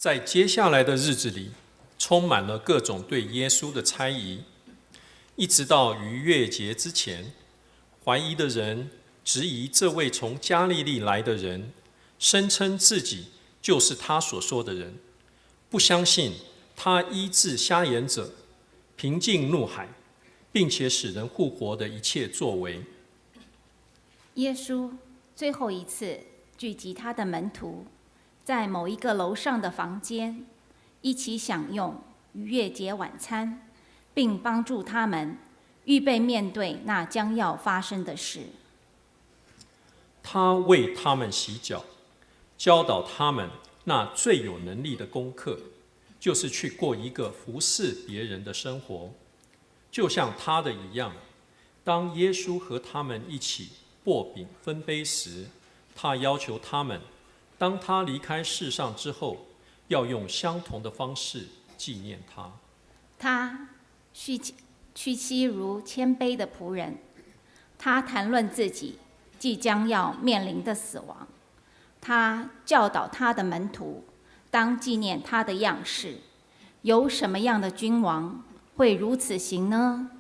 在接下来的日子里，充满了各种对耶稣的猜疑，一直到逾越节之前，怀疑的人质疑这位从加利利来的人，声称自己就是他所说的人，不相信他医治瞎眼者、平静怒海，并且使人复活的一切作为。耶稣最后一次聚集他的门徒，在某一个楼上的房间，一起享用逾越节晚餐，并帮助他们预备面对那将要发生的事。他为他们洗脚，教导他们那最有能力的功课，就是去过一个服侍别人的生活，就像他的一样。当耶稣和他们一起擘饼分杯时，他要求他们，当他离开世上之后，要用相同的方式纪念他。他屈膝如谦卑的仆人，他谈论自己即将要面临的死亡。他教导他的门徒，当纪念他的样式。有什么样的君王会如此行呢？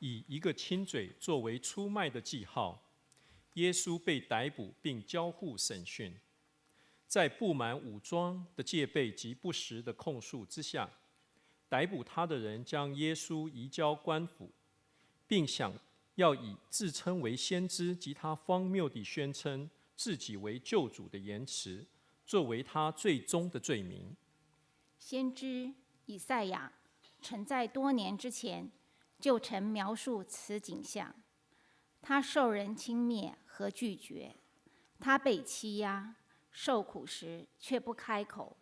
以一个亲嘴作为出卖的记号，耶稣被逮捕并交付审讯。在布满武装的戒备及不实的控诉之下，逮捕他的人将耶稣移交官府，并想要以自称为先知及他荒谬地宣称自己为救主的言辞，作为他最终的罪名。先知以赛亚曾在多年之前就曾描述此景象：他受人轻蔑和拒绝，他被欺压受苦时却不开口，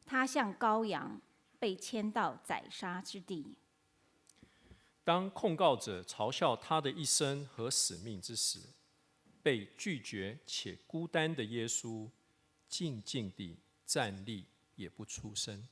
他像羔羊被牵到宰杀之地。当控告者嘲笑他的一生和使命之时，被拒绝且孤单的耶稣静静地站立，也不出声。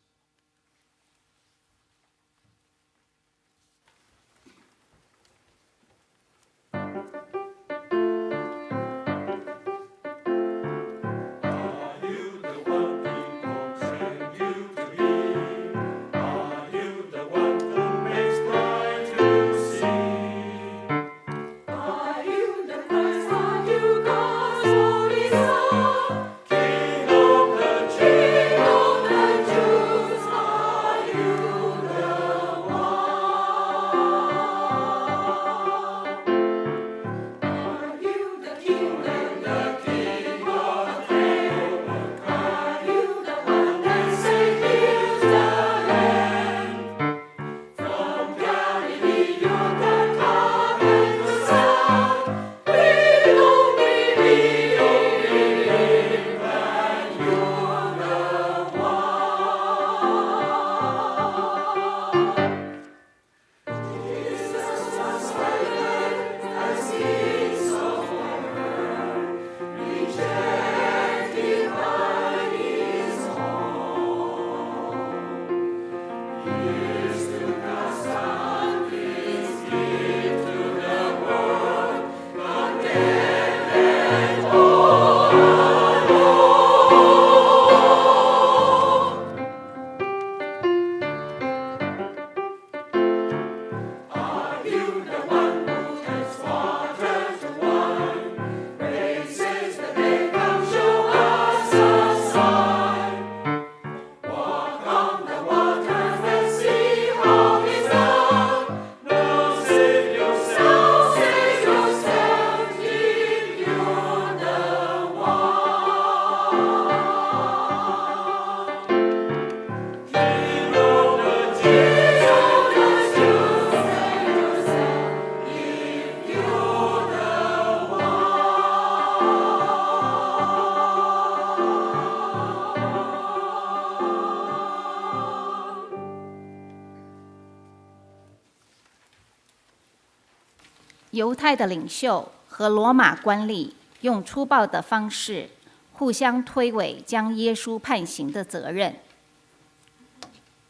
犹太的领袖和罗马官吏用粗暴的方式互相推诿将耶稣判刑的责任。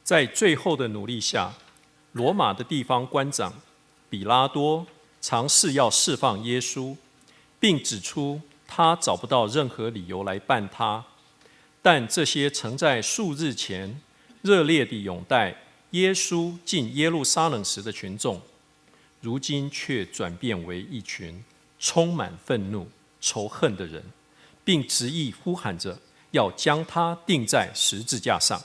在最后的努力下，罗马的地方官长比拉多尝试要释放耶稣，并指出他找不到任何理由来办他。但这些曾在数日前热烈地拥戴耶稣进耶路撒冷时的群众，如今却转变为一群充满愤怒、仇恨的人，并执意呼喊着要将他钉在十字架上。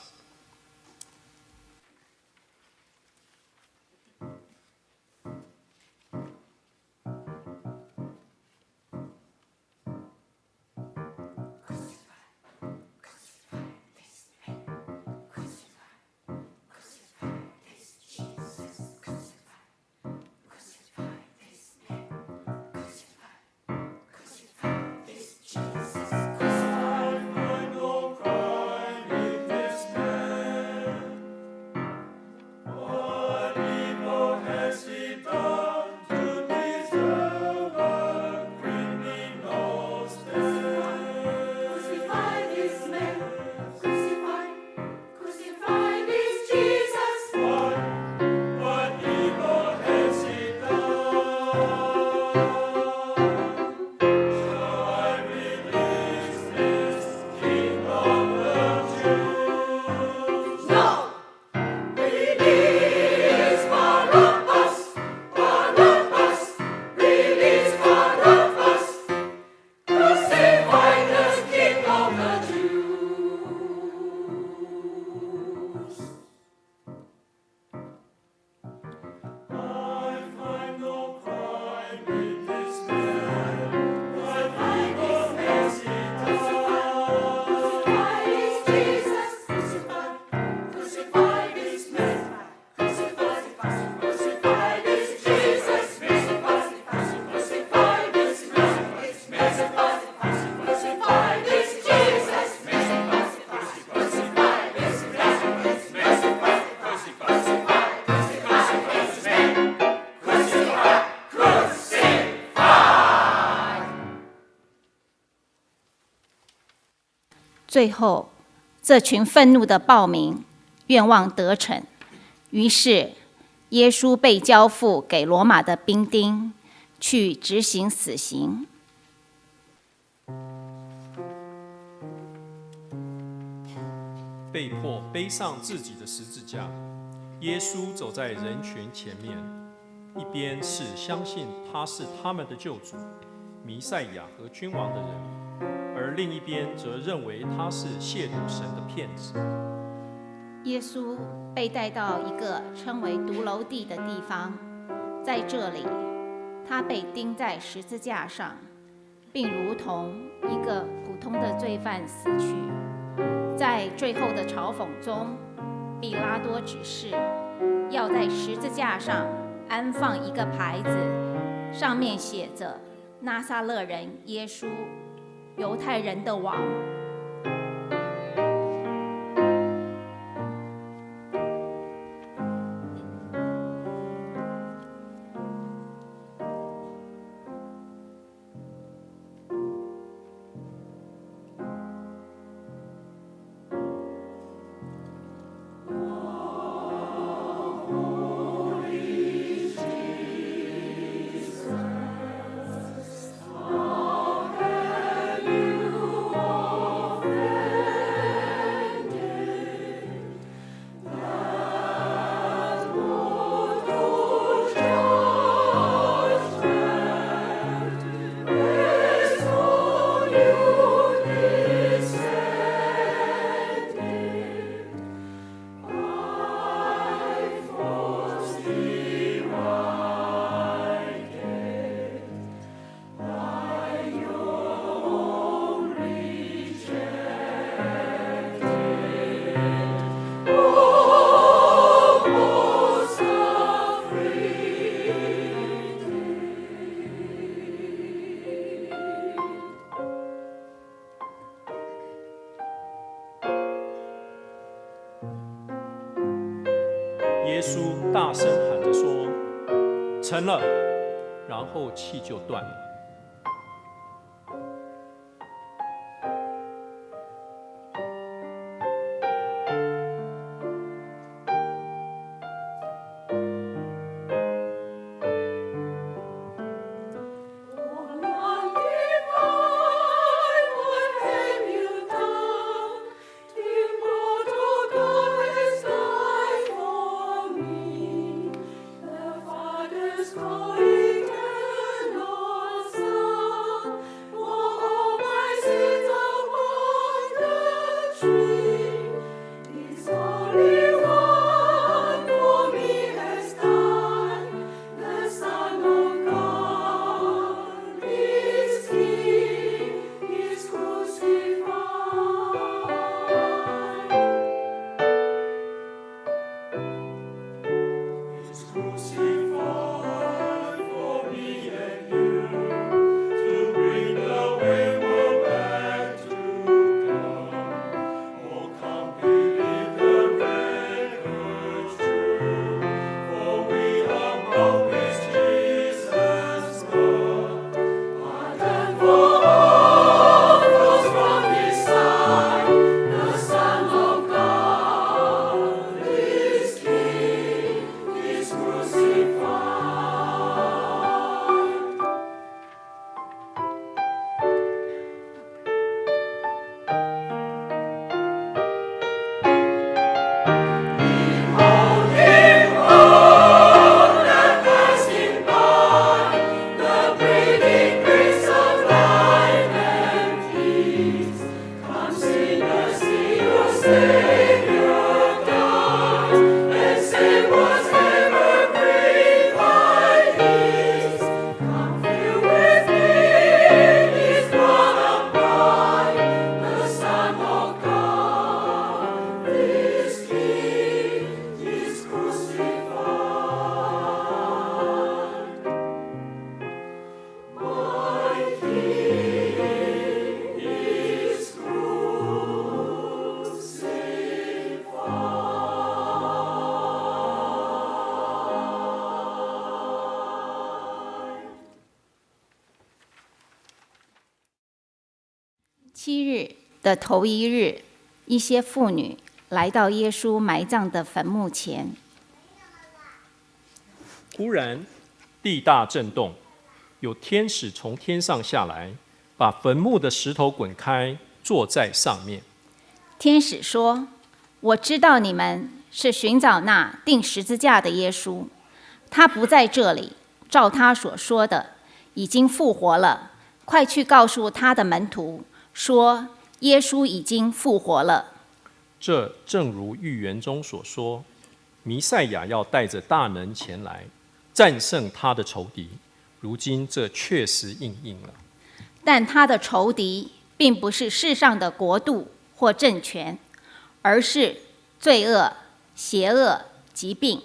最后，这群愤怒的暴民愿望得逞，于是耶稣被交付给罗马的兵丁去执行死刑。被迫背上自己的十字架，耶稣走在人群前面，一边是相信他是他们的救主、弥赛亚和君王的人，而另一边则认为他是亵渎神的骗子。耶稣被带到一个称为独楼地的地方，在这里，他被钉在十字架上，并如同一个普通的罪犯死去。在最后的嘲讽中，比拉多指示要在十字架上安放一个牌子，上面写着“拿撒勒人耶稣，犹太人的王”。耶稣大声喊着说：“成了！”然后气就断了。的头一日，一些妇女来到耶稣埋葬的坟墓前。忽然，地大震动，有天使从天上下来，把坟墓的石头滚开，坐在上面。天使说：“我知道你们是寻找那钉十字架的耶稣，他不在这里，照他所说的，已经复活了。快去告诉他的门徒，说耶稣已经复活了。这正如预言中所说，弥赛亚要带着大能前来，战胜他的仇敌。如今这确实应验了。但他的仇敌并不是世上的国度或政权，而是罪恶、邪恶、疾病。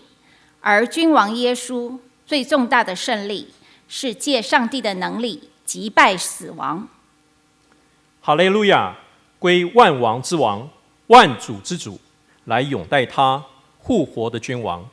而君王耶稣最重大的胜利，是借上帝的能力击败死亡。哈利路亚！归万王之王、万主之主，来拥戴他复活的君王。